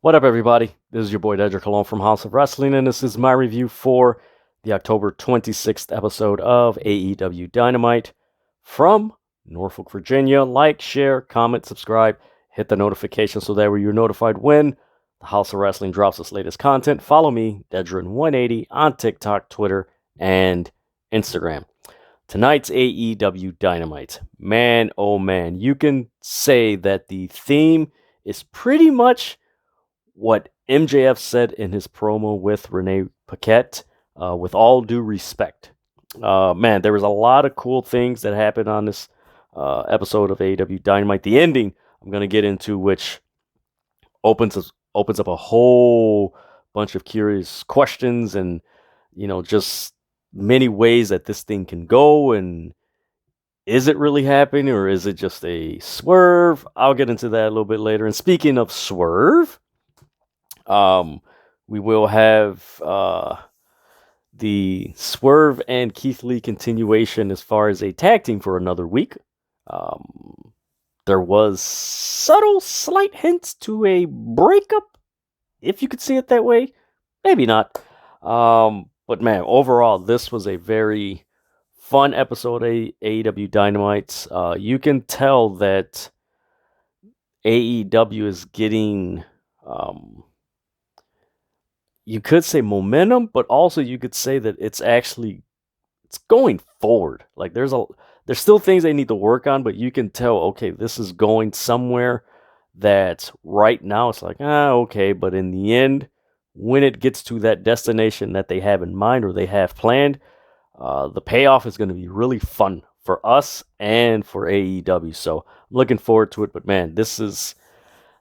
What up, everybody? This is your boy Dedrian from House of Wrestling, and this is my review for the October 26th episode of AEW Dynamite from Norfolk, Virginia. Like, share, comment, subscribe, hit the notification so that way you're notified when the House of Wrestling drops its latest content. Follow me, Dedrian180, on TikTok, Twitter, and Instagram. Tonight's AEW Dynamite. Man, oh man, you can say that the theme is pretty much what MJF said in his promo with Renee Paquette, with all due respect. Man, there was a lot of cool things that happened on this episode of AEW Dynamite. The ending I'm going to get into, which opens up a whole bunch of curious questions and, just many ways that this thing can go. And is it really happening or is it just a swerve? I'll get into that a little bit later. And speaking of swerve, we will have the Swerve and Keith Lee continuation as far as a tag team for another week. There was subtle, slight hints to a breakup, if you could see it that way. Maybe not. But man, overall, this was a very fun episode of AEW Dynamite. You can tell that AEW is getting... you could say momentum, but also you could say that it's going forward. Like there's still things they need to work on, but you can tell, okay, this is going somewhere that right now it's like, okay, but in the end, when it gets to that destination that they have in mind or they have planned, the payoff is going to be really fun for us and for AEW. So I'm looking forward to it, but man, there's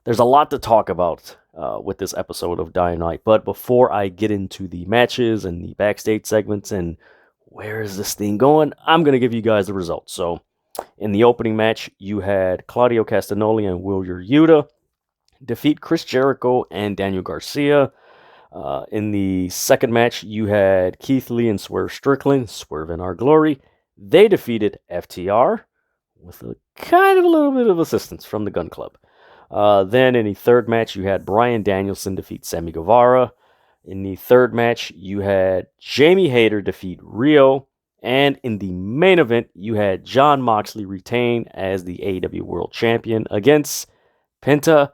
a lot to talk about with this episode of Dynamite. But before I get into the matches and the backstage segments and where is this thing going, I'm going to give you guys the results. So in the opening match, you had Claudio Castagnoli and Wheeler Yuta defeat Chris Jericho and Daniel Garcia. In the second match, you had Keith Lee and Swerve Strickland, Swerve in Our Glory. They defeated FTR with a kind of a little bit of assistance from the Gun Club. Then in the third match, you had Bryan Danielson defeat Sammy Guevara. In the third match, you had Jamie Hayter defeat Rio. And in the main event, you had Jon Moxley retain as the AEW World Champion against Penta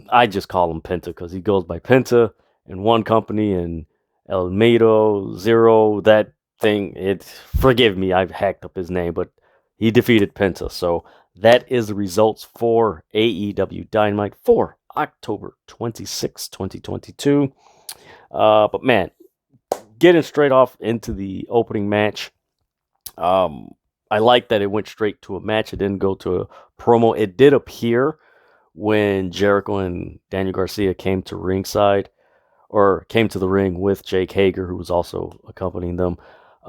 I just call him Penta because he goes by Penta in one company and El Mito Zero, that thing. Forgive me, I've hacked up his name, but he defeated Penta. So that is the results for AEW Dynamite for October 26, 2022. But man, getting straight off into the opening match, I like that it went straight to a match. It didn't go to a promo. It did appear when Jericho and Daniel Garcia came to ringside, or came to the ring with Jake Hager, who was also accompanying them.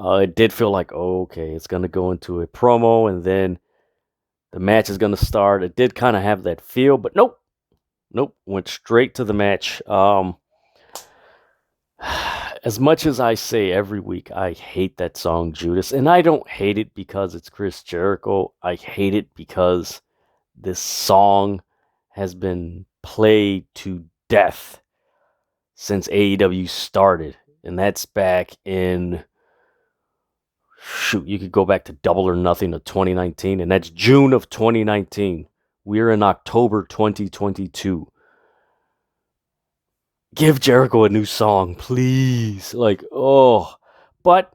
It did feel like, okay, it's going to go into a promo and then the match is going to start. It did kind of have that feel, but nope, went straight to the match. As much as I say every week, I hate that song, Judas, and I don't hate it because it's Chris Jericho. I hate it because this song has been played to death since AEW started, and that's back in... you could go back to Double or Nothing of 2019, and that's June of 2019. We're in October 2022. Give Jericho a new song, please. But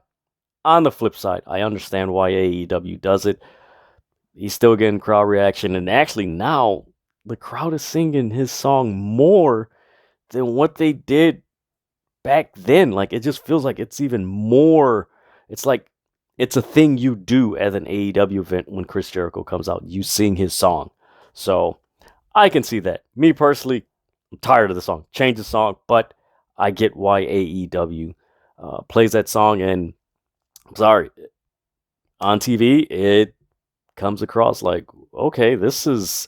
on the flip side, I understand why AEW does it. He's still getting crowd reaction, and actually now the crowd is singing his song more than what they did back then. Like, it just feels like it's even more. It's like it's a thing you do at an AEW event when Chris Jericho comes out. You sing his song. So I can see that. Me personally, I'm tired of the song. Change the song, but I get why AEW plays that song. And I'm sorry, on TV, it comes across like, okay, this is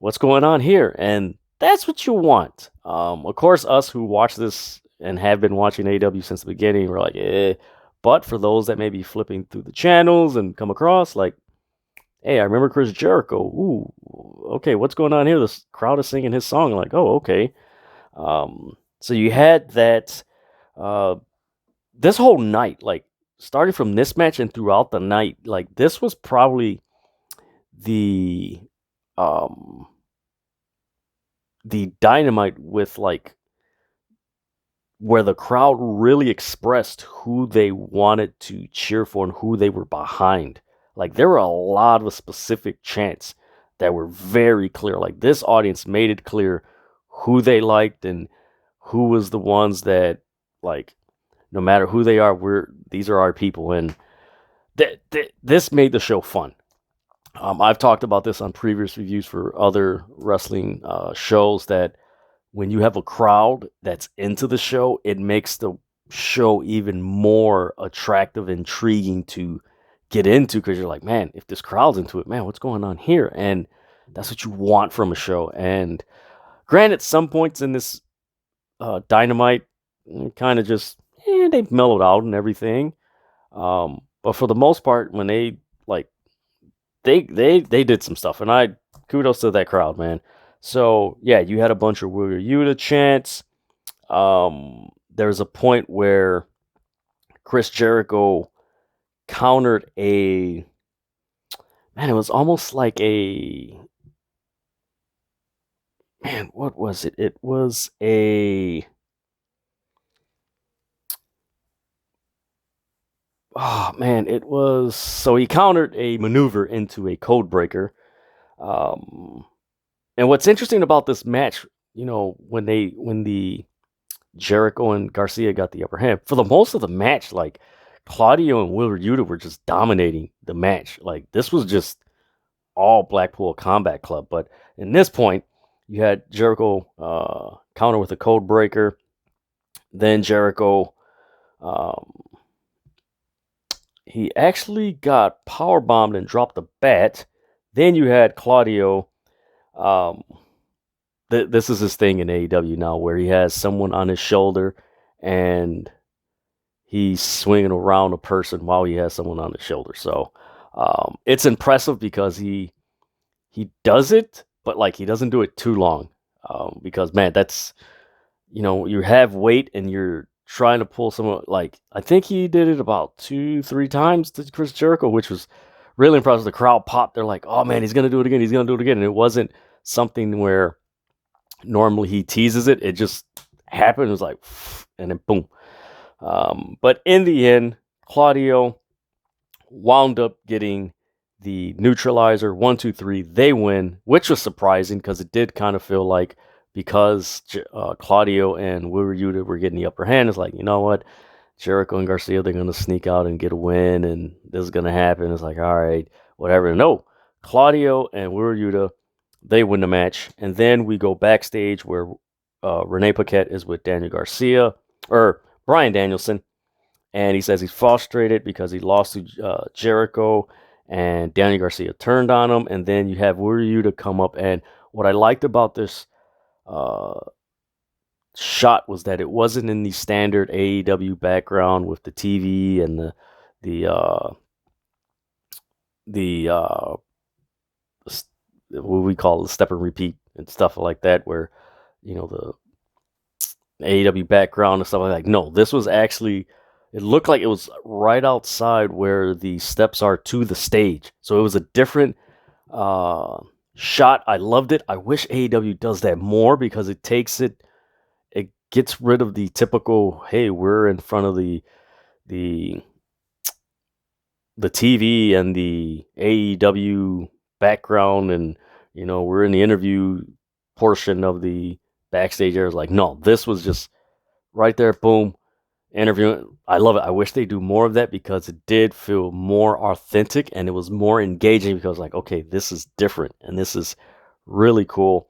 what's going on here. And that's what you want. Of course, us who watch this and have been watching AEW since the beginning, we're like, eh. But for those that may be flipping through the channels and come across, like, hey, I remember Chris Jericho. Ooh, okay, what's going on here? This crowd is singing his song. Like, oh, okay. So you had that uh, this whole night, like starting from this match and throughout the night, like this was probably the um the Dynamite with like where the crowd really expressed who they wanted to cheer for and who they were behind. Like there were a lot of specific chants that were very clear. Like this audience made it clear who they liked and who was the ones that like no matter who they are, these are our people, and this made the show fun. I've talked about this on previous reviews for other wrestling shows that when you have a crowd that's into the show, it makes the show even more attractive, intriguing to get into because you're like, man, if this crowd's into it, man, what's going on here? And that's what you want from a show. And granted, some points in this Dynamite kind of just they've mellowed out and everything. But for the most part, when they like they did some stuff, and I kudos to that crowd, man. So yeah, you had a bunch of Will Yuta chants. There was a point where Chris Jericho countered a man. It was almost like a man. What was it? It was a oh man. It was so he countered a maneuver into a code breaker. Um, and what's interesting about this match, you know, when the Jericho and Garcia got the upper hand. For the most of the match, like Claudio and Will Yuta were just dominating the match. Like this was just all Blackpool Combat Club. But in this point, you had Jericho counter with a code breaker. Then Jericho, um, he actually got power bombed and dropped the bat. Then you had Claudio. Um, this is his thing in AEW now, where he has someone on his shoulder and he's swinging around a person while he has someone on his shoulder. So it's impressive because he does it, but like he doesn't do it too long. Because man, that's you have weight and you're trying to pull someone like I think he did it about 2-3 times to Chris Jericho, which was really impressive. The crowd popped. They're like, oh man, he's gonna do it again. He's gonna do it again. And it wasn't something where normally he teases it. It just happened. It was like, and then boom. But in the end, Claudio wound up getting the neutralizer 1, 2, 3. They win, which was surprising because it did kind of feel like because Claudio and Will Yuta were getting the upper hand, it's like, you know what? Jericho and Garcia, they're going to sneak out and get a win, and this is going to happen. It's like, all right, whatever. No, Claudio and Will Yuta, they win the match. And then we go backstage where Renee Paquette is with Daniel Garcia, or Bryan Danielson, and he says he's frustrated because he lost to Jericho, and Daniel Garcia turned on him. And then you have Will Yuta come up, and what I liked about this shot was that it wasn't in the standard AEW background with the TV and the what we call the step and repeat and stuff like that, where the AEW background and stuff like that. No, this was actually, it looked like it was right outside where the steps are to the stage. So it was a different shot. I loved it. I wish AEW does that more because it gets rid of the typical, hey, we're in front of the TV and the AEW background, and we're in the interview portion of the backstage area. Like, no, this was just right there, boom, interviewing. I love it. I wish they do more of that because it did feel more authentic and it was more engaging because, like, okay, this is different and this is really cool.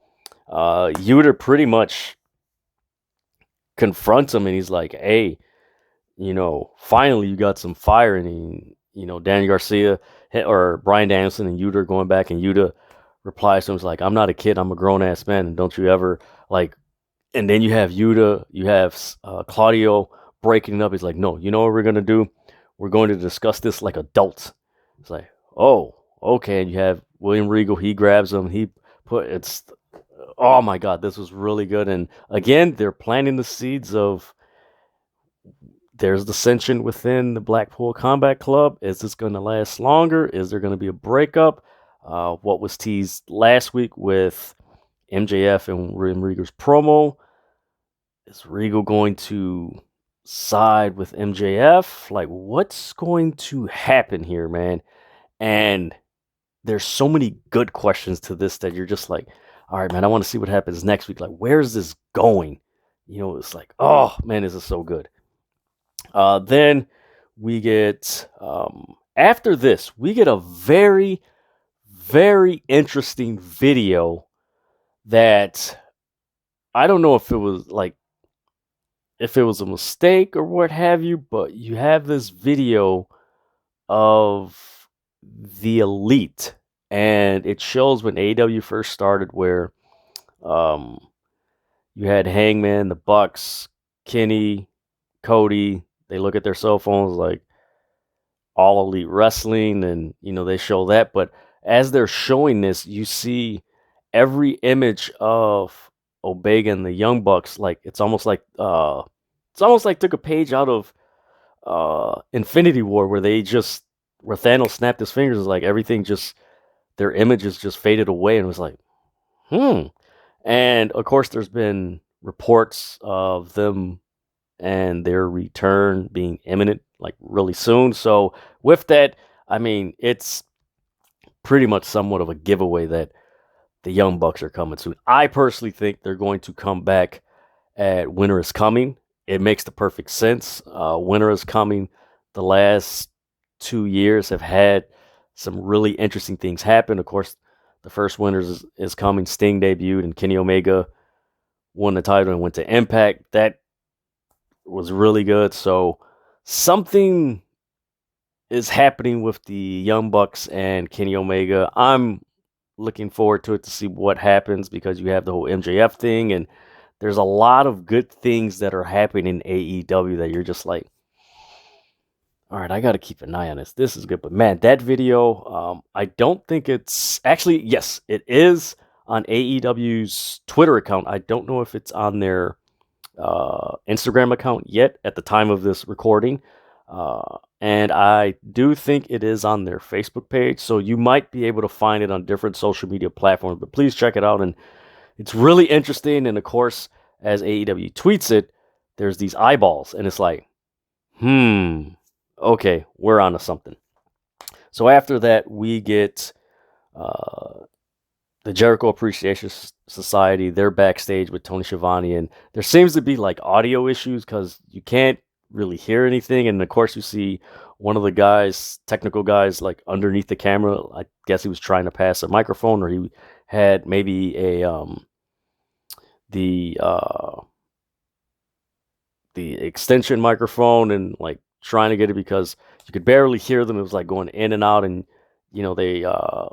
Yuta pretty much confronts him and he's like, hey, finally you got some fire. And Daniel Garcia or Bryan Danielson and Yuta are going back, and Yuta replies to him, like, I'm not a kid, I'm a grown-ass man, and don't you ever, like, and then you have Yuta, you have Claudio breaking it up. He's like, no, you know what we're going to do? We're going to discuss this like adults. It's like, oh, okay, and you have William Regal. He grabs him. Oh my God, this was really good. And again, they're planting the seeds of there's dissension within the Blackpool Combat Club. Is this going to last longer? Is there going to be a breakup? What was teased last week with MJF and William Regal's promo? Is Regal going to side with MJF? Like, what's going to happen here, man? And there's so many good questions to this that you're just like, all right, man, I want to see what happens next week. Like, where's this going? It's like, oh man, this is so good. Then we get after this, we get a very, very interesting video that I don't know if it was a mistake or what have you, but you have this video of the Elite, and it shows when AEW first started, where you had Hangman, the Bucks, Kenny, Cody. They look at their cell phones like All Elite Wrestling, and they show that. But as they're showing this, you see every image of Omega and the Young Bucks. Like it's almost like took a page out of Infinity War, where Thanos snapped his fingers. It's like everything their images just faded away, and it was like, And of course, there's been reports of them and their return being imminent, like really soon. So with that, I mean, it's pretty much somewhat of a giveaway that the Young Bucks are coming soon. I personally think they're going to come back at Winter is Coming. It makes the perfect sense. Winter is Coming. The last 2 years have had some really interesting things happen. Of course, the first Winter is Coming. Sting debuted, and Kenny Omega won the title and went to Impact. That was really good. So something is happening with the Young Bucks and Kenny Omega. I'm looking forward to it to see what happens, because you have the whole MJF thing, and there's a lot of good things that are happening in AEW that you're just like, all right, I got to keep an eye on this. This is good. But man, that video, I don't think it's actually, yes, it is on AEW's Twitter account. I don't know if it's on their Instagram account yet at the time of this recording. And I do think it is on their Facebook page. So you might be able to find it on different social media platforms, but please check it out. And it's really interesting. And of course, as AEW tweets it, there's these eyeballs, and it's like, okay, we're on to something. So after that, we get the Jericho Appreciation Society. They're backstage with Tony Schiavone, and there seems to be like audio issues because you can't really hear anything. And of course, you see one of the guys, technical guys, like underneath the camera. I guess he was trying to pass a microphone, or he had maybe the extension microphone, and like trying to get it, because you could barely hear them. It was like going in and out, and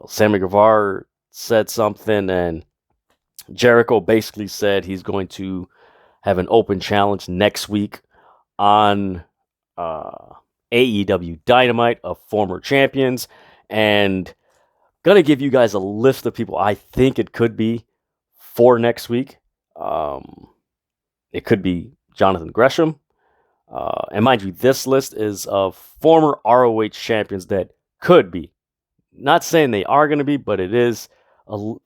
Sammy Guevara said something, and Jericho basically said he's going to have an open challenge next week on AEW Dynamite of former champions, and gonna give you guys a list of people I think it could be for next week. It could be Jonathan Gresham. And mind you, this list is of former ROH champions that could be. Not saying they are going to be, but it is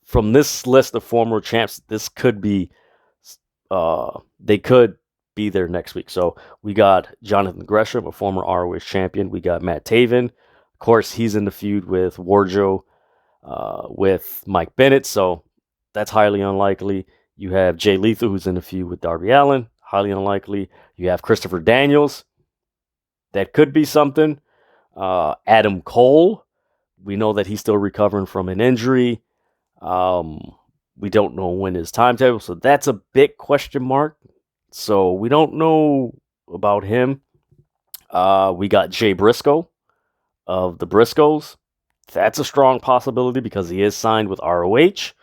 from this list of former champs. This could be, they could be there next week. So we got Jonathan Gresham, a former ROH champion. We got Matt Taven. Of course, he's in the feud with Wardlow, with Mike Bennett. So that's highly unlikely. You have Jay Lethal, who's in the feud with Darby Allin. Highly unlikely. You have Christopher Daniels. That could be something. Adam Cole. We know that he's still recovering from an injury. We don't know when his timetable, so that's a big question mark. So we don't know about him. We got Jay Briscoe of the Briscoes. That's a strong possibility because he is signed with ROH.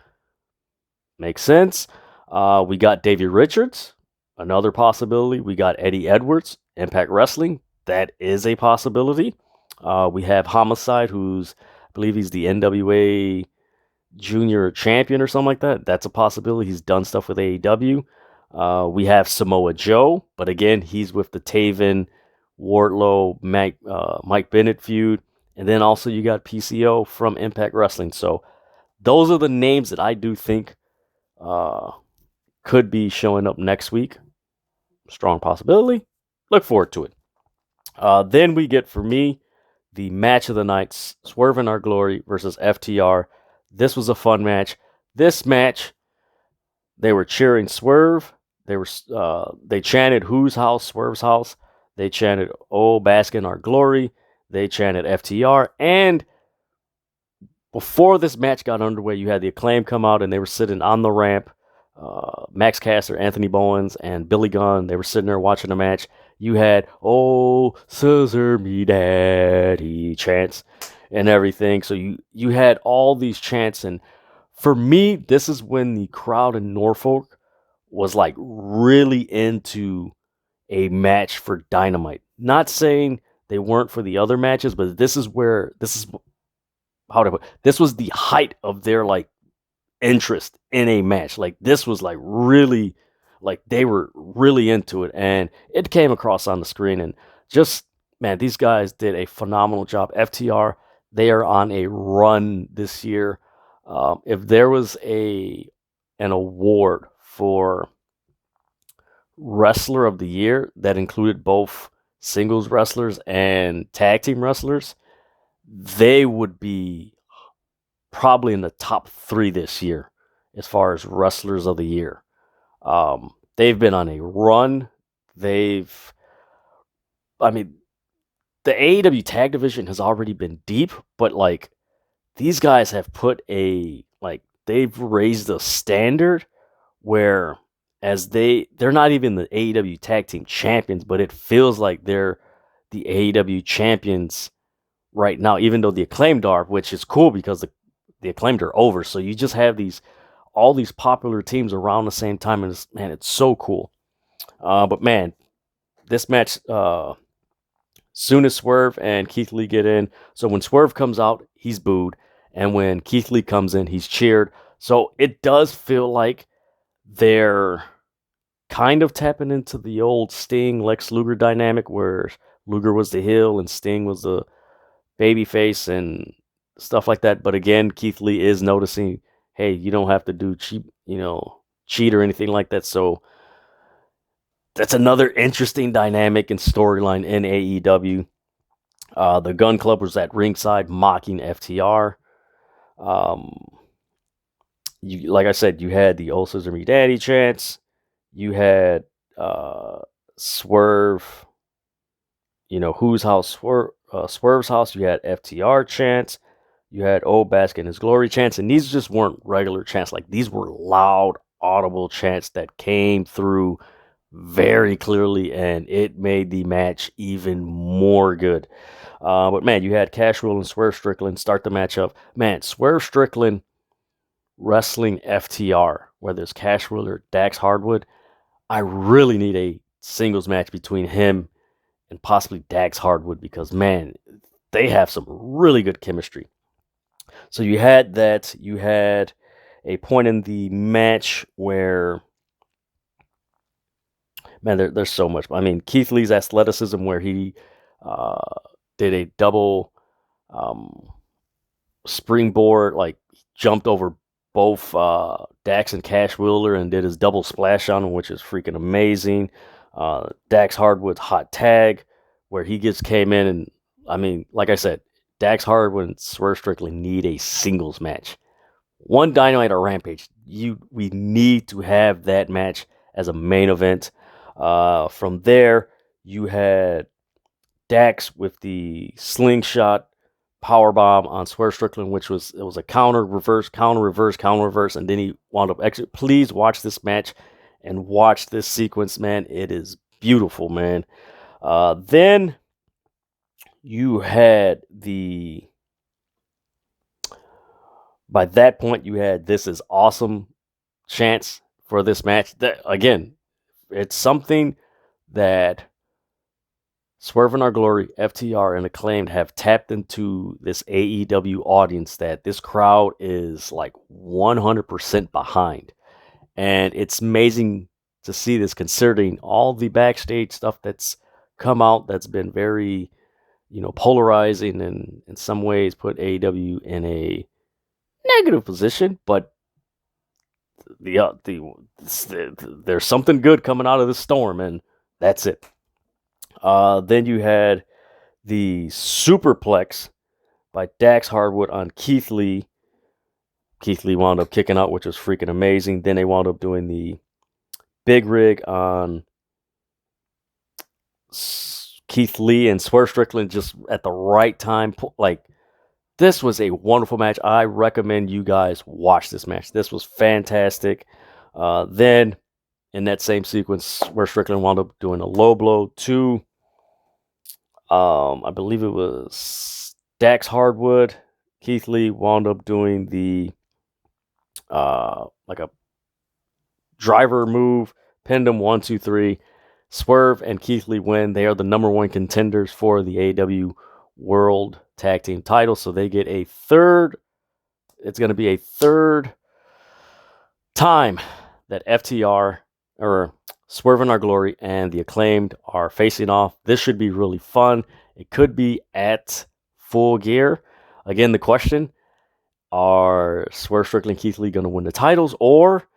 Makes sense. We got Davey Richards. Another possibility. We got Eddie Edwards, Impact Wrestling. That is a possibility. We have Homicide, who's, I believe he's the NWA junior champion or something like that. That's a possibility. He's done stuff with AEW. We have Samoa Joe, but again, he's with the Taven, Wardlow, Mike Bennett feud. And then also you got PCO from Impact Wrestling. So those are the names that I do think could be showing up next week. Strong possibility. Look forward to it. Then we get, for me, the match of the night, Swerve in Our Glory versus FTR. This was a fun match. This match, they were cheering Swerve. They chanted Whose House, Swerve's House. They chanted Oh Bask in Our Glory. They chanted FTR. And before this match got underway, you had the Acclaim come out and they were sitting on the ramp. Max Caster, Anthony Bowens, and Billy Gunn, they were sitting there watching the match. You had, oh, scissor me daddy chants and everything. So you had all these chants. And for me, this is when the crowd in Norfolk was like really into a match for Dynamite. Not saying they weren't for the other matches, but this was the height of their like interest in a match. Like this was like really, like they were really into it, and it came across on the screen. And just, man, these guys did a phenomenal job. FTR, they are on a run this year. If there was an award for Wrestler of the Year that included both singles wrestlers and tag team wrestlers, they would be probably in the top 3 this year as far as Wrestlers of the Year. They've been on a run. The AEW tag division has already been deep, but like these guys have they've raised the standard where they're not even the AEW tag team champions, but it feels like they're the AEW champions right now, even though the Acclaimed are, which is cool because the Acclaimed are over. So you just have all these popular teams around the same time, and it's so cool. But man, this match, soon as Swerve and Keith Lee get in, so when Swerve comes out, he's booed, and when Keith Lee comes in, he's cheered. So it does feel like they're kind of tapping into the old Sting Lex Luger dynamic, where Luger was the heel and Sting was the babyface and stuff like that. But again, Keith Lee is noticing, hey, you don't have to do cheat or anything like that. So that's another interesting dynamic and storyline in AEW. The Gun Club was at ringside mocking FTR. Like I said, you had the "Oh Scissor Me Daddy" chants. You had Swerve. Whose house? Swerve's house. You had FTR chants. You had "Oh Bask in His Glory" chants, and these just weren't regular chants. Like these were loud, audible chants that came through very clearly, and it made the match even more good. But man, you had Cash Wheel and Swerve Strickland start the match up. Man, Swerve Strickland wrestling FTR, whether it's Cash Wheel or Dax Hardwood, I really need a singles match between him and possibly Dax Hardwood, because man, they have some really good chemistry. So you had that. You had a point in the match where, man, there's so much. I mean, Keith Lee's athleticism, where he did a double springboard, like jumped over both Dax and Cash Wheeler and did his double splash on him, which is freaking amazing. Dax Hardwood's hot tag, where he came in, and I mean, like I said, Dax Hardwood and Swerve Strickland need a singles match. One Dynamite or Rampage, we need to have that match as a main event. From there, you had Dax with the slingshot powerbomb on Swerve Strickland, which was a counter, reverse, and then he wound up exit. Please watch this match and watch this sequence, man. It is beautiful, man. Then you had by that point, you had "This is awesome" chants for this match. That, again, it's something that Swerve in Our Glory, FTR, and Acclaimed have tapped into this AEW audience that this crowd is like 100% behind. And it's amazing to see this considering all the backstage stuff that's come out that's been very, polarizing and in some ways put AEW in a negative position. But there's something good coming out of this storm, and that's it. Then you had the Superplex by Dax Hardwood on Keith Lee. Keith Lee wound up kicking out, which was freaking amazing. Then they wound up doing the Big Rig on Keith Lee and Swerve Strickland just at the right time. Like, this was a wonderful match. I recommend you guys watch this match. This was fantastic. Then, in that same sequence, where Strickland wound up doing a low blow to, I believe it was Dax Hardwood. Keith Lee wound up doing the, like a driver move, pinned him 1, 2, 3. Swerve and Keith Lee win. They are the number one contenders for the AEW World Tag Team title. So they get a third. It's going to be a third time that FTR or Swerve in Our Glory and the Acclaimed are facing off. This should be really fun. It could be at Full Gear. Again, the question, are Swerve Strickland and Keith Lee going to win the titles, or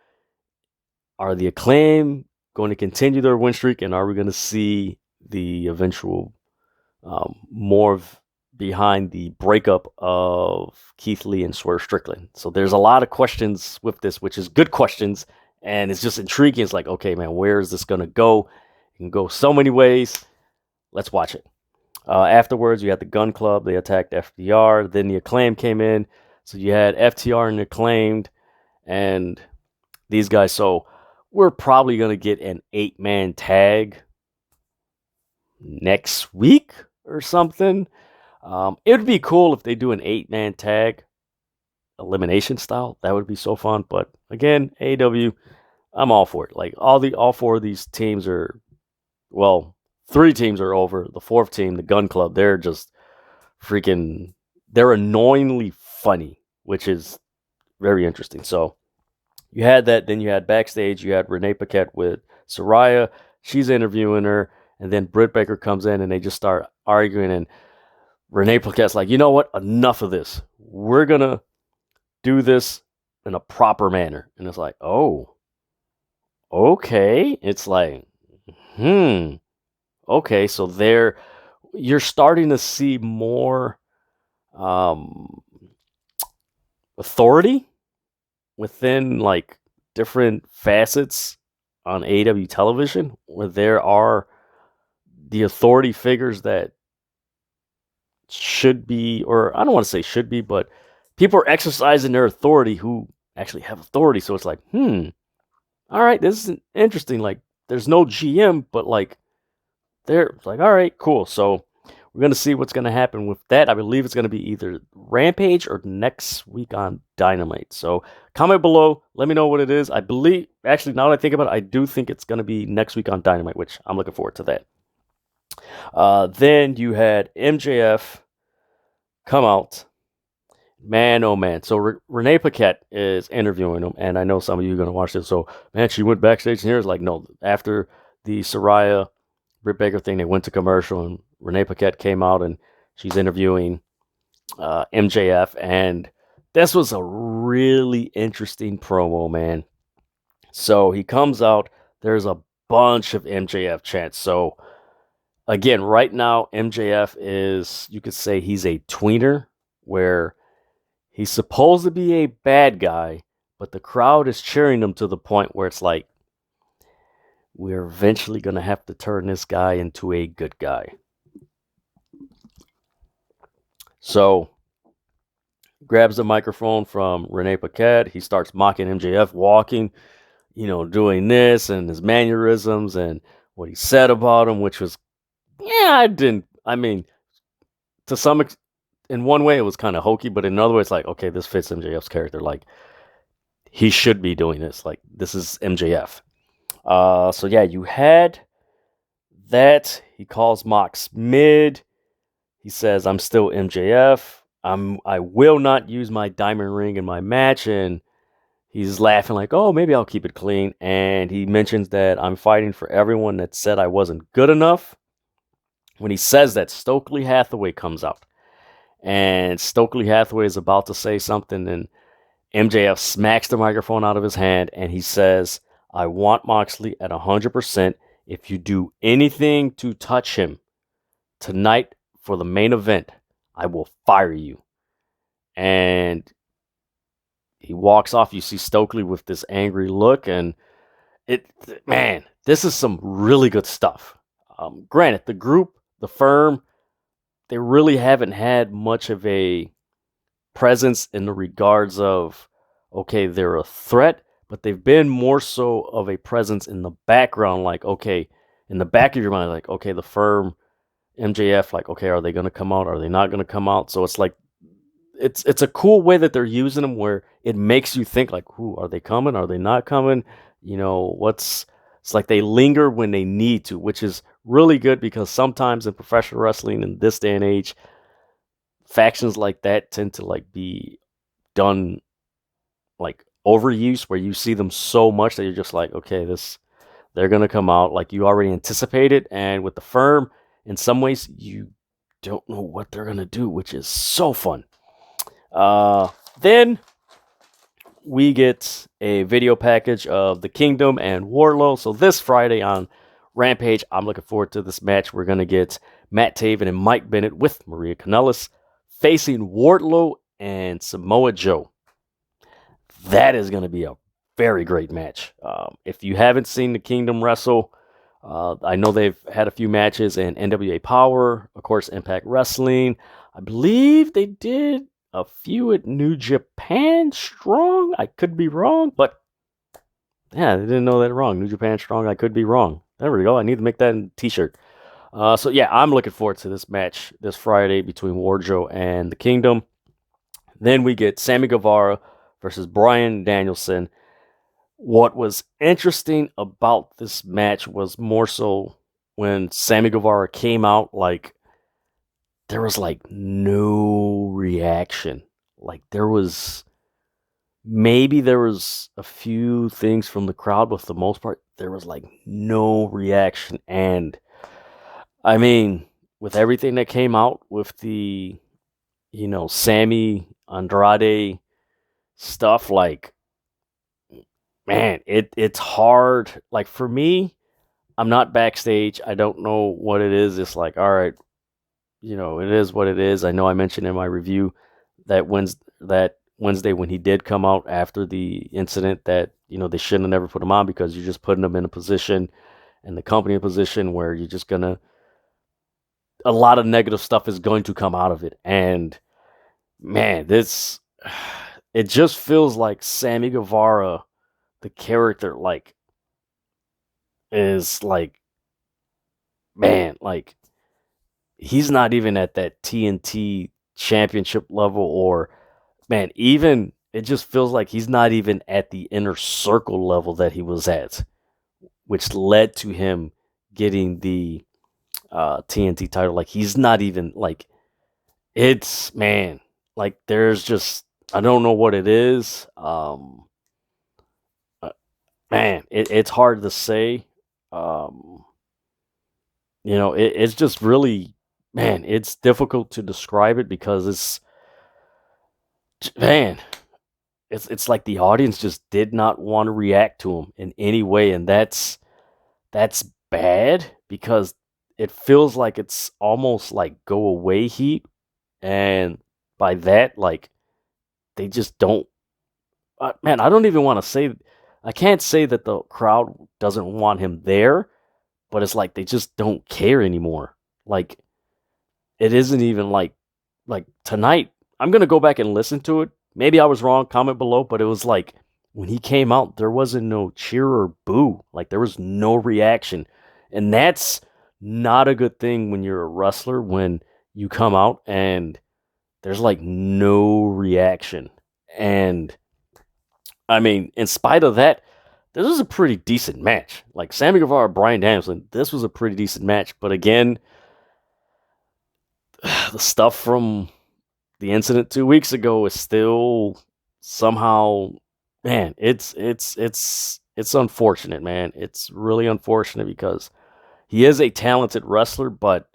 are the Acclaim going to continue their win streak, and are we going to see the eventual more behind the breakup of Keith Lee and Swerve Strickland? So there's a lot of questions with this, which is good questions, and it's just intriguing. It's like, okay, man, where is this going to go? It can go so many ways. Let's watch it. Afterwards, you had the Gun Club. They attacked FTR. Then the Acclaim came in. So you had FTR and Acclaimed and these guys. So we're probably going to get an 8-man tag next week or something. It would be cool if they do an 8-man tag elimination style. That would be so fun. But again, AEW, I'm all for it. Like all four of these teams are, well, 3 teams are over. The 4th team, the Gun Club, they're just freaking, they're annoyingly funny, which is very interesting. So you had that. Then you had backstage, you had Renee Paquette with Saraya. She's interviewing her. And then Britt Baker comes in and they just start arguing. And Renee Paquette's like, you know what? Enough of this. We're going to do this in a proper manner. And it's like, oh, okay. It's like, okay. So you're starting to see more authority within like different facets on AEW television, where there are the authority figures that should be, or I don't want to say should be, but people are exercising their authority who actually have authority. So it's like, all right, this is interesting. Like, there's no GM, but like, they're like, all right, cool. So we're going to see what's going to happen with that. I believe it's going to be either Rampage or next week on Dynamite. So comment below. Let me know what it is. I believe, actually, now that I think about it, I do think it's going to be next week on Dynamite, which I'm looking forward to that. Then you had MJF come out. Man, oh man. So Renee Paquette is interviewing him, and I know some of you are going to watch this. So, man, she went backstage, and here's like, no, after the Saraya Britt Baker thing, they went to commercial, and Renee Paquette came out, and she's interviewing MJF, and this was a really interesting promo, man. So he comes out, there's a bunch of MJF chants. So again, right now, MJF is, you could say he's a tweener, where he's supposed to be a bad guy, but the crowd is cheering him to the point where it's like, we're eventually going to have to turn this guy into a good guy. So, grabs the microphone from Renee Paquette. He starts mocking MJF walking, doing this and his mannerisms and what he said about him, which was, to some extent, in one way it was kind of hokey, but in another way it's like, okay, this fits MJF's character. Like, he should be doing this. Like, this is MJF. So yeah, you had that, he calls Mox mid. He says, "I'm still MJF. I will not use my diamond ring in my match." And he's laughing like, "Oh, maybe I'll keep it clean." And he mentions that I'm fighting for everyone that said I wasn't good enough. When he says that, Stokely Hathaway comes out. And Stokely Hathaway is about to say something, and MJF smacks the microphone out of his hand, and he says, "I want Moxley at 100%. If you do anything to touch him tonight for the main event, I will fire you." And he walks off. You see Stokely with this angry look, and man, this is some really good stuff. Granted, the group, the firm, they really haven't had much of a presence in the regards of, okay, they're a threat, but they've been more so of a presence in the background, like, okay, in the back of your mind, like, okay, the firm, MJF, like, okay, are they going to come out? Are they not going to come out? So it's like, it's a cool way that they're using them where it makes you think, like, who are they coming? Are they not coming? It's like they linger when they need to, which is really good because sometimes in professional wrestling in this day and age, factions like that tend to like be done like overuse where you see them so much that you're just like, okay, they're gonna come out like you already anticipate it. And with the firm, in some ways, you don't know what they're gonna do, which is so fun. Then we get a video package of the Kingdom and Wardlow. So this Friday on Rampage, I'm looking forward to this match. We're gonna get Matt Taven and Mike Bennett with Maria Kanellis facing Wardlow and Samoa Joe. That is going to be a very great match. If you haven't seen the Kingdom wrestle, I know they've had a few matches in NWA Power, of course, Impact Wrestling. I believe they did a few at New Japan Strong. I could be wrong, but yeah, they didn't know that wrong. New Japan Strong, I could be wrong. There we go. I need to make that in a t-shirt. So yeah, I'm looking forward to this match this Friday between Wardlow and the Kingdom. Then we get Sammy Guevara versus Bryan Danielson. What was interesting about this match was more so when Sammy Guevara came out, like, there was like no reaction. Like there was a few things from the crowd, but for the most part, there was like no reaction. And I mean, with everything that came out with the, Sammy Andrade stuff, like, man, it's hard. Like for me, I'm not backstage. I don't know what it is. It's like, all right, it is what it is. I know I mentioned in my review that Wednesday when he did come out after the incident that, they shouldn't have never put him on because you're just putting him in a position and the company in a position where you're just gonna, a lot of negative stuff is going to come out of it. And man, it just feels like Sammy Guevara, the character, like, is like, man, like, he's not even at that TNT championship level, or, man, even, it just feels like he's not even at the inner circle level that he was at, which led to him getting the TNT title. Like, he's not even, like, it's, man, like, there's just, I don't know what it is. Man, it's hard to say. It's just really, man, it's difficult to describe it because man, it's like the audience just did not want to react to him in any way, and that's bad because it feels like it's almost like go away heat, and by that, like, they just don't. Man, I don't even want to say. I can't say that the crowd doesn't want him there, but it's like they just don't care anymore. Like, it isn't even like tonight. I'm gonna go back and listen to it. Maybe I was wrong. Comment below. But it was like when he came out, there wasn't no cheer or boo. Like there was no reaction, and that's not a good thing when you're a wrestler. When you come out and there's like no reaction, and I mean, in spite of that, this was a pretty decent match. Like Sammy Guevara, Bryan Danielson, this was a pretty decent match. But again, the stuff from the incident 2 weeks ago is still somehow, man, it's unfortunate, man. It's really unfortunate because he is a talented wrestler, but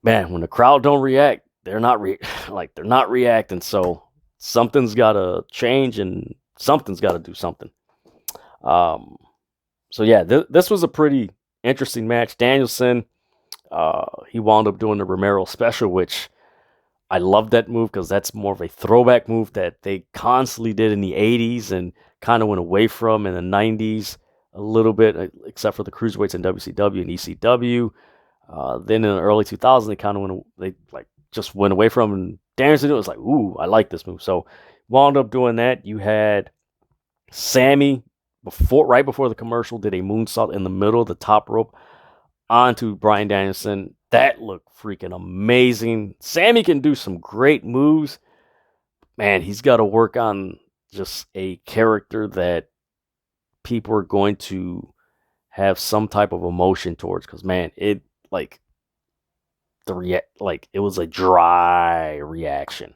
man, when the crowd don't react, they're not they're not reacting. So something's got to change and something's got to do something. Um, so yeah, this was a pretty interesting match. Danielson, he wound up doing the Romero special, which I love that move because that's more of a throwback move that they constantly did in the 80s and kind of went away from in the 90s a little bit, except for the cruiserweights in WCW and ECW. Then in the early 2000s, they kind of just went away from, and Danielson was like, ooh, I like this move. So wound up doing that. You had Sammy right before the commercial did a moonsault in the middle of the top rope onto Bryan Danielson. That looked freaking amazing. Sammy can do some great moves. Man, he's got to work on just a character that people are going to have some type of emotion towards. Because man, it was a dry reaction.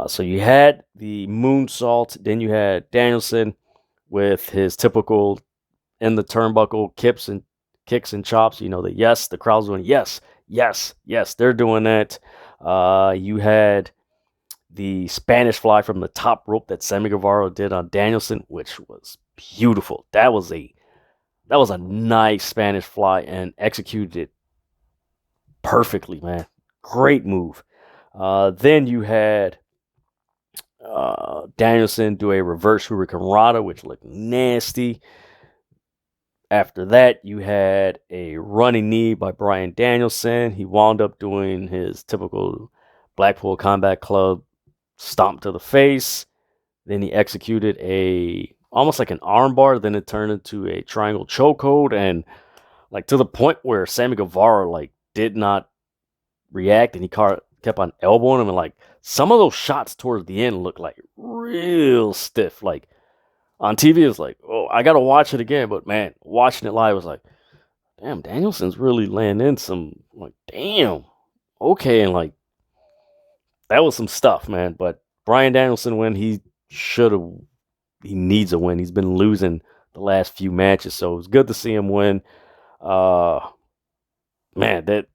So you had the moonsault, then you had Danielson with his typical in the turnbuckle kicks and chops. You know, the crowd's doing yes, yes, yes. They're doing that. You had the Spanish fly from the top rope that Sammy Guevara did on Danielson, which was beautiful. That was a nice Spanish fly and executed it perfectly, man. Great move. Then you had Danielson do a reverse Hurricane Rana, which looked nasty. After that, you had a running knee by Bryan Danielson. He wound up doing his typical Blackpool Combat Club stomp to the face. Then he executed almost like an armbar. Then it turned into a triangle chokehold, and to the point where Sammy Guevara did not react, and he kept on elbowing him, and some of those shots towards the end looked like real stiff. On TV, it was oh, I gotta watch it again. But man, watching it live was damn, Danielson's really laying in some. Damn, okay, and that was some stuff, man. But Bryan Danielson, when he needs a win. He's been losing the last few matches, so it was good to see him win. Man, that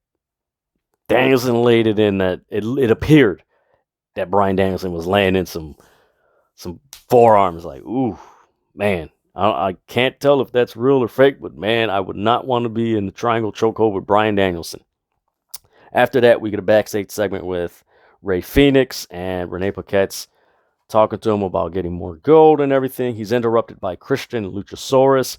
Danielson laid it in. That it appeared that Bryan Danielson was laying in some forearms. Ooh, man, I can't tell if that's real or fake, but man, I would not want to be in the triangle chokehold with Bryan Danielson. After that, we get a backstage segment with Rey Fenix and Renee Paquette's talking to him about getting more gold and everything. He's interrupted by Christian and Luchasaurus.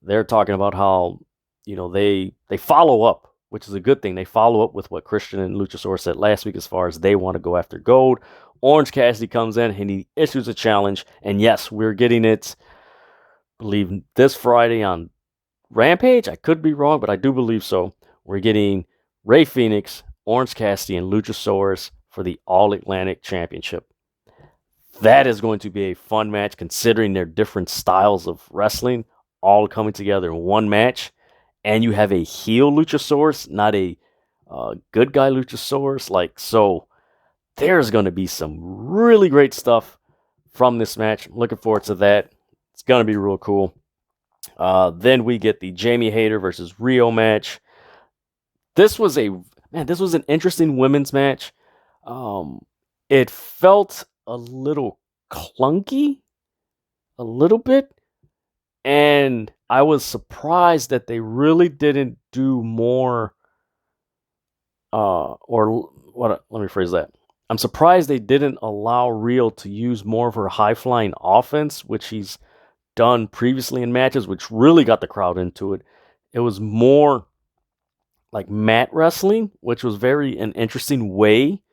They're talking about how, they follow up, which is a good thing. They follow up with what Christian and Luchasaurus said last week as far as they want to go after gold. Orange Cassidy comes in and he issues a challenge. And yes, we're getting it, I believe, this Friday on Rampage. I could be wrong, but I do believe so. We're getting Rey Fenix, Orange Cassidy, and Luchasaurus for the All Atlantic Championship. That is going to be a fun match considering their different styles of wrestling all coming together in one match. And you have a heel Luchasaurus, not a good guy Luchasaurus. So there's going to be some really great stuff from this match. I'm looking forward to that. It's going to be real cool. Then we get the Jamie Hayter versus Rio match. This was an interesting women's match. It felt a little clunky, a little bit, and I was surprised that they really didn't do more. Let me rephrase that. I'm surprised they didn't allow Rio to use more of her high-flying offense, which he's done previously in matches, which really got the crowd into it. It was more like mat wrestling, which was an interesting way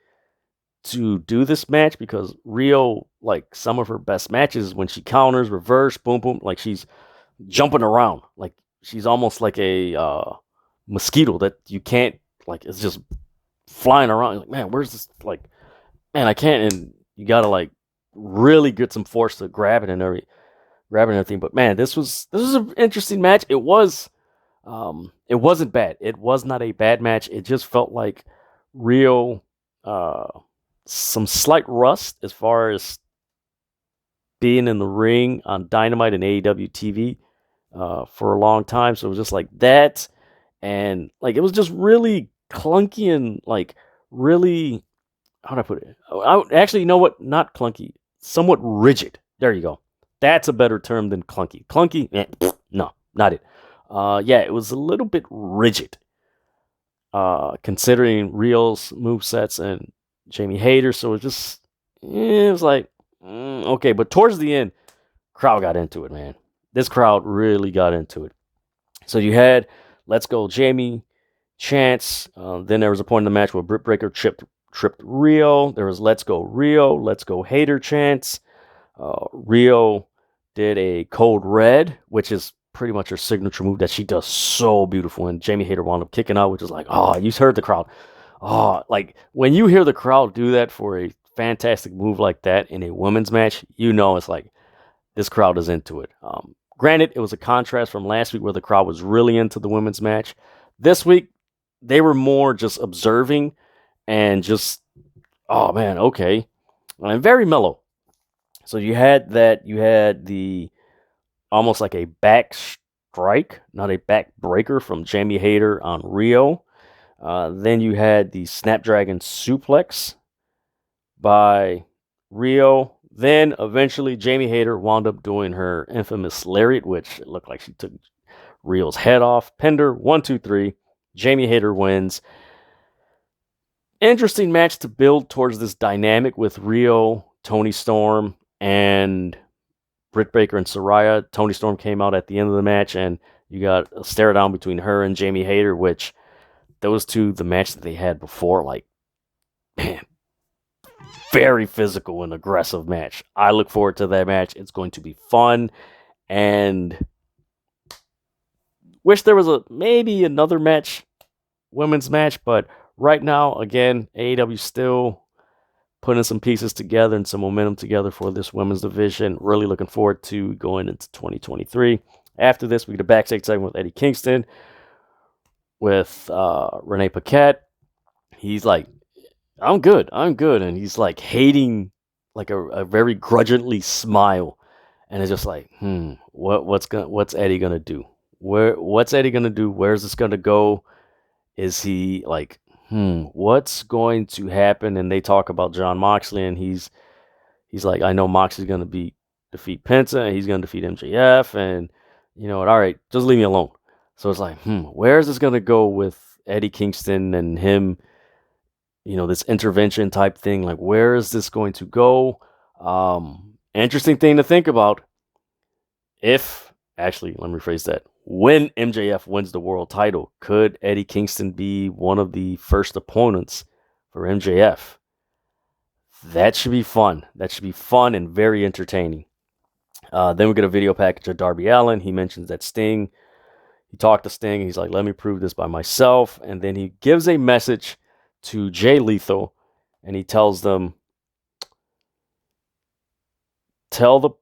to do this match because Rio, some of her best matches when she counters, reverse, boom, boom, she's jumping around. She's almost like a mosquito that you can't, it's just flying around. You're man, where's this? Man, I can't. And you got to really get some force to grab it and everything. grabbing everything. But man, this was an interesting match. It wasn't bad. It was not a bad match. It just felt like real some slight rust as far as being in the ring on Dynamite and AEW TV for a long time. So it was just like that, and like it was just really clunky and like really, how do I put it? Actually, you know what? Not clunky. Somewhat rigid. There you go. That's a better term than clunky. Clunky? No, not it. Yeah, it was a little bit rigid. Considering Real's movesets and Jamie Hayter, so it was like, okay. But towards the end, crowd got into it, man. This crowd really got into it. So you had Let's Go Jamie chants. Then there was a point in the match where Britt Baker tripped Rio. There was Let's Go Rio, Let's Go Hayter chants. Rio did a Code Red, which is pretty much her signature move that she does so beautiful. And Jamie Hayter wound up kicking out, which is like, oh, you heard the crowd. Oh, like when you hear the crowd do that for a fantastic move like that in a women's match, you know it's like this crowd is into it. Granted, it was a contrast from last week where the crowd was really into the women's match. This week, they were more just observing and just, oh man, okay. And very mellow. So you had the almost like a back strike, not a back breaker from Jamie Hayter on Rio. Then you had the Snapdragon suplex by Rio. Then eventually Jamie Hayter wound up doing her infamous lariat, which it looked like she took Rio's head off. Pinned her 1, 2, 3. Jamie Hayter wins. Interesting match to build towards this dynamic with Rio, Toni Storm, and Britt Baker and Saraya. Toni Storm came out at the end of the match, and you got a stare down between her and Jamie Hayter, which those two, the match that they had before, like, man, very physical and aggressive match. I look forward to that match. It's going to be fun, and wish there was maybe another match, women's match, but right now, again, AEW still putting some pieces together and some momentum together for this women's division. Really looking forward to going into 2023. After this, we get a backstage segment with Eddie Kingston with Renee Paquette. He's like, I'm good. And he's like hating, like a very grudgingly smile. And it's just like, what's Eddie gonna do? What's Eddie gonna do? Where's this gonna go? Is he like, what's going to happen? And they talk about Jon Moxley, and he's like, I know Moxley's gonna defeat Penta, and he's gonna defeat MJF, and you know what? All right, just leave me alone. So it's like, where's this gonna go with Eddie Kingston and him? You know, this intervention type thing. Like, where is this going to go? Interesting thing to think about. Actually, let me rephrase that. When MJF wins the world title, could Eddie Kingston be one of the first opponents for MJF? That should be fun. That should be fun and very entertaining. Then we get a video package of Darby Allin. He mentions that Sting. He talked to Sting. He's like, let me prove this by myself. And then he gives a message to Jay Lethal, and he tells them, tell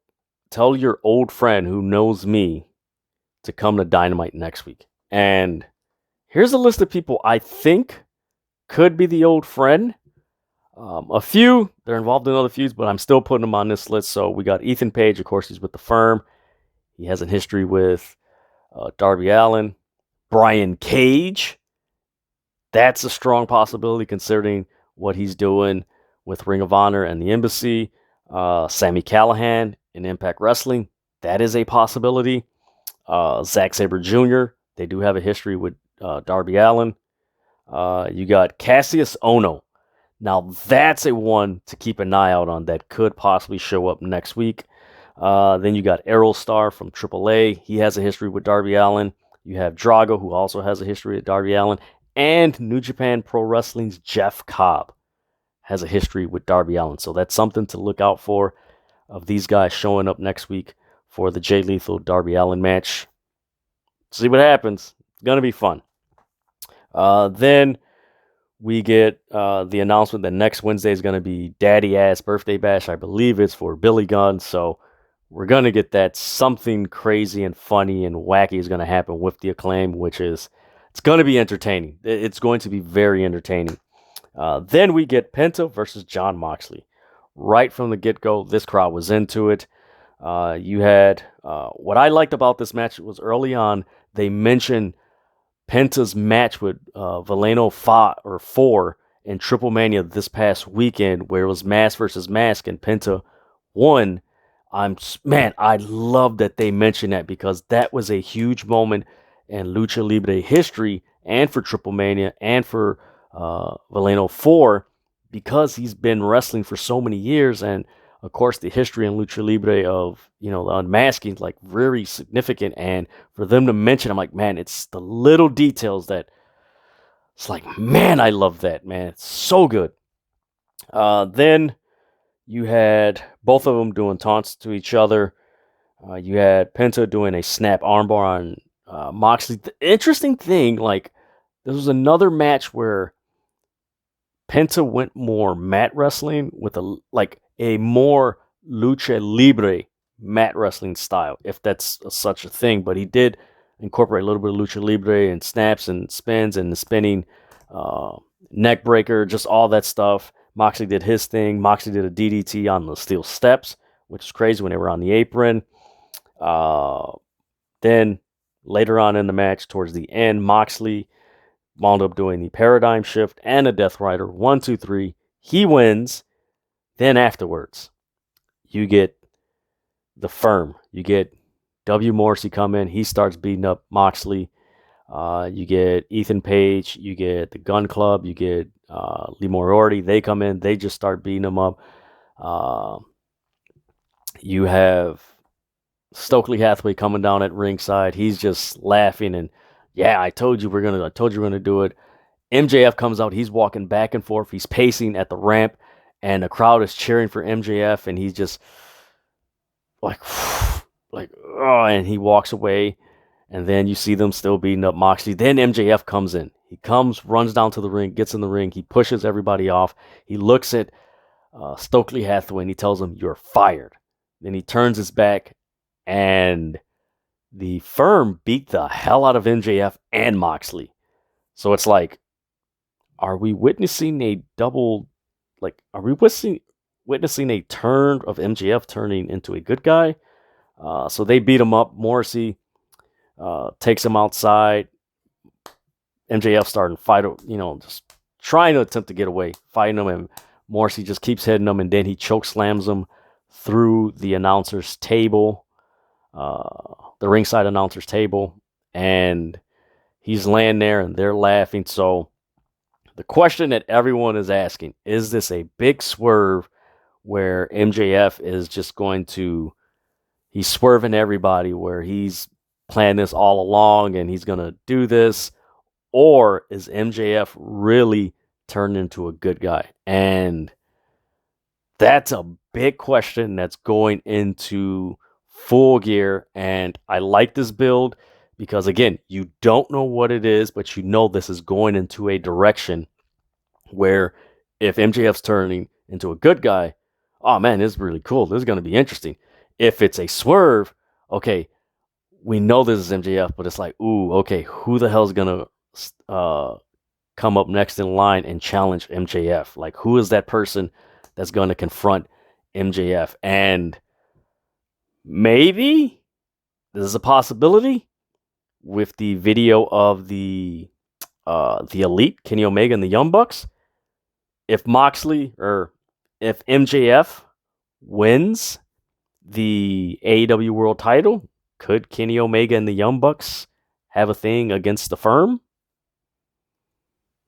your old friend who knows me to come to Dynamite next week. And here's a list of people I think could be the old friend. A few, they're involved in other feuds, but I'm still putting them on this list. So we got Ethan Page, of course, he's with the Firm. He has a history with Darby Allin. Brian Cage, that's a strong possibility considering what he's doing with Ring of Honor and the Embassy. Sami Callihan in Impact Wrestling, that is a possibility. Zack Sabre Jr., they do have a history with Darby Allin. You got Cassius Ohno. Now that's a one to keep an eye out on that could possibly show up next week. Then you got Aerostar from AAA. He has a history with Darby Allin. You have Drago, who also has a history with Darby Allin. And New Japan Pro Wrestling's Jeff Cobb has a history with Darby Allin. So that's something to look out for, of these guys showing up next week for the Jay Lethal Darby Allin match. See what happens. It's going to be fun. Then we get the announcement that next Wednesday is going to be Daddy Ass Birthday Bash. I believe it's for Billy Gunn. So we're going to get that something crazy and funny and wacky is going to happen with the Acclaim, which is, it's going to be entertaining. It's going to be very entertaining. Then we get Penta versus Jon Moxley. Right from the get-go, this crowd was into it. You had, what I liked about this match was early on, they mentioned Penta's match with Valeno 4 in Triple Mania this past weekend, where it was mask versus mask, and Penta won. I love that they mentioned that, because that was a huge moment in Lucha Libre history, and for Triple Mania, and for Valeno 4, because he's been wrestling for so many years, and of course the history in Lucha Libre of, the unmasking is like very significant, and for them to mention, I'm like, man, it's the little details that, it's like, man, I love that, man. It's so good. Then you had both of them doing taunts to each other. You had Penta doing a snap armbar on Moxley. The interesting thing, like, this was another match where Penta went more mat wrestling with a more lucha libre mat wrestling style, if that's such a thing. But he did incorporate a little bit of lucha libre and snaps and spins and the spinning neck breaker, just all that stuff. Moxley did his thing. Moxley did a DDT on the steel steps, which is crazy when they were on the apron. Then later on in the match, towards the end, Moxley wound up doing the paradigm shift and a Death Rider. 1, 2, 3. He wins. Then afterwards, you get the Firm. You get W. Morrissey come in. He starts beating up Moxley. You get Ethan Page. You get the Gun Club. You get Lee Moriarty. They come in. They just start beating him up. You have Stokely Hathaway coming down at ringside. He's just laughing and, yeah, I told you we're gonna do it. MJF comes out. He's walking back and forth. He's pacing at the ramp, and the crowd is cheering for MJF, and he's just like, oh, and he walks away. And then you see them still beating up Moxley. Then MJF comes in. He comes, runs down to the ring, gets in the ring. He pushes everybody off. He looks at Stokely Hathaway, and he tells him, "You're fired." Then he turns his back, and the Firm beat the hell out of MJF and Moxley. So it's like, are we witnessing a witnessing a turn of MJF turning into a good guy? So they beat him up. Morrissey takes him outside. MJF starting to fight, just trying to attempt to get away, fighting him, and Morrissey just keeps hitting him, and then he choke slams him through the announcer's table, the ringside announcer's table, and he's laying there, and they're laughing. So the question that everyone is asking, is this a big swerve where MJF is just he's swerving everybody, where he's planned this all along and he's going to do this? Or is MJF really turned into a good guy? And that's a big question that's going into Full Gear. And I like this build because, again, you don't know what it is, but you know this is going into a direction where if MJF's turning into a good guy, oh man, this is really cool. This is going to be interesting. If it's a swerve, okay, we know this is MJF, but it's like, ooh, okay, who the hell is going to come up next in line and challenge MJF? Like, who is that person that's going to confront MJF? And maybe this is a possibility with the video of the Elite, Kenny Omega and the Young Bucks. If MJF wins the AEW World Title, could Kenny Omega and the Young Bucks have a thing against the Firm?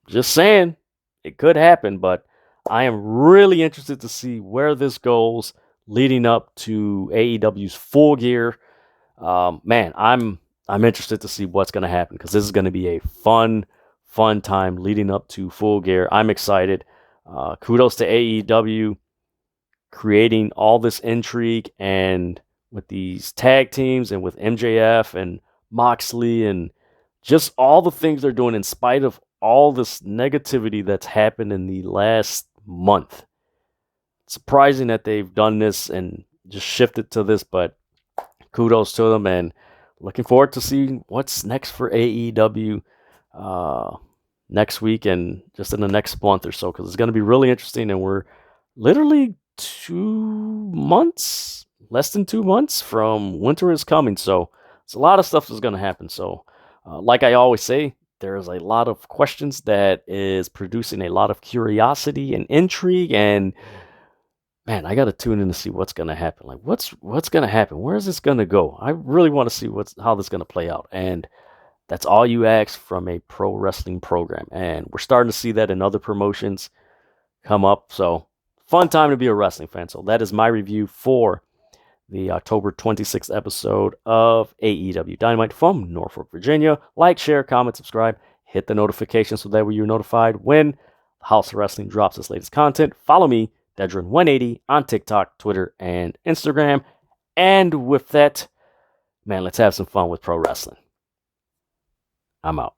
Just saying, it could happen, but I am really interested to see where this goes leading up to AEW's Full Gear. Man, I'm interested to see what's going to happen, because this is going to be a fun time leading up to Full Gear. I'm excited. Kudos to AEW creating all this intrigue, and with these tag teams and with MJF and Moxley and just all the things they're doing in spite of all this negativity that's happened in the last month. It's surprising that they've done this, and just shifted to this, but kudos to them, and looking forward to seeing what's next for AEW next week and just in the next month or so, because it's going to be really interesting, and we're literally 2 months, less than 2 months from Winter is Coming, so it's a lot of stuff that's going to happen. So like I always say, there's a lot of questions that is producing a lot of curiosity and intrigue, and man, I got to tune in to see what's going to happen. Like, what's going to happen? Where is this going to go? I really want to see how this is going to play out. And that's all you ask from a pro wrestling program. And we're starting to see that in other promotions come up. So, fun time to be a wrestling fan. So, that is my review for the October 26th episode of AEW Dynamite from Norfolk, Virginia. Like, share, comment, subscribe, hit the notification so that way you're notified when House of Wrestling drops its latest content. Follow me, Dedrian180, on TikTok, Twitter, and Instagram. And with that, man, let's have some fun with pro wrestling. I'm out.